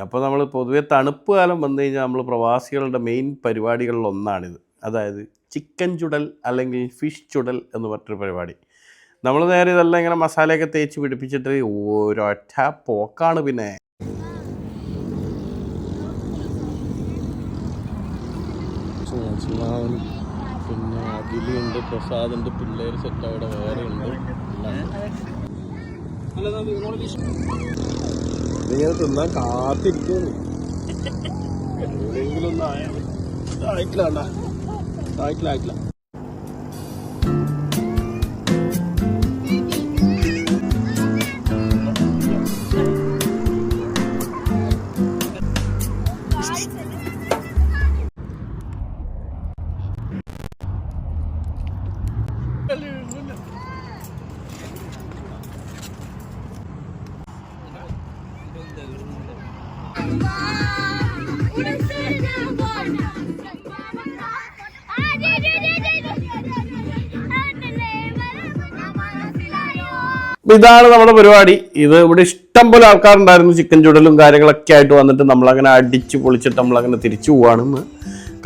അപ്പോൾ നമ്മൾ പൊതുവെ തണുപ്പ് കാലം വന്നു കഴിഞ്ഞാൽ നമ്മൾ പ്രവാസികളുടെ മെയിൻ പരിപാടികളിലൊന്നാണിത്. അതായത് ചിക്കൻ ചുടൽ അല്ലെങ്കിൽ ഫിഷ് ചുടൽ എന്ന് പറഞ്ഞൊരു പരിപാടി. നമ്മൾ നേരെ ഇതെല്ലാം ഇങ്ങനെ മസാലയൊക്കെ തേച്ച് പിടിപ്പിച്ചിട്ട് ഒരൊറ്റ പോക്കാണ്. പിന്നെ പിന്നെ അഖിലുണ്ട്, പ്രസാദുണ്ട്, പിള്ളേർ സെറ്റ് അവിടെ വേറെ ഉണ്ട്. ഇങ്ങനെ തിന്നാൻ കാത്തിരിക്കുന്നു. എവിടെയെങ്കിലും ഒന്നും ആയിട്ടില്ല. ഇതാണ് നമ്മുടെ പരിപാടി. ഇത് ഇവിടെ ഇഷ്ടം പോലെ ആൾക്കാരുണ്ടായിരുന്നു. ചിക്കൻ ചുടലും കാര്യങ്ങളൊക്കെ ആയിട്ട് വന്നിട്ട് നമ്മളങ്ങനെ അടിച്ച് പൊളിച്ചിട്ട് നമ്മളങ്ങനെ തിരിച്ചു പോവാണ്.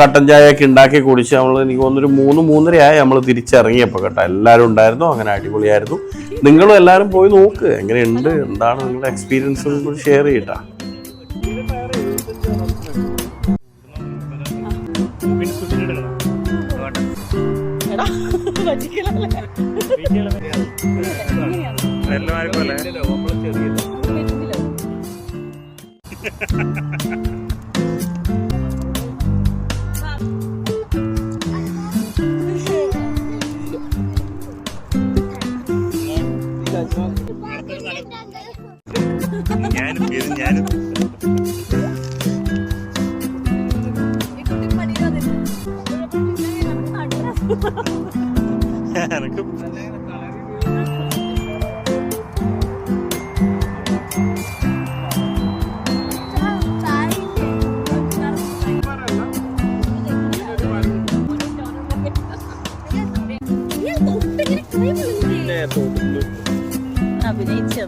കട്ടൻ ചായയൊക്കെ ഉണ്ടാക്കി കുടിച്ച് നമ്മൾ എനിക്ക് തോന്നുന്നൊരു 3-3:30 നമ്മൾ തിരിച്ചിറങ്ങിയപ്പോൾ കേട്ടോ. എല്ലാവരും ഉണ്ടായിരുന്നു. അങ്ങനെ അടിപൊളിയായിരുന്നു. നിങ്ങളും എല്ലാവരും പോയി നോക്ക് എങ്ങനെയുണ്ട്, എന്താണ് നിങ്ങളുടെ എക്സ്പീരിയൻസ് കൂടി ഷെയർ ചെയ്യട്ടാ. ഞാനും അഭിനയിച്ചു.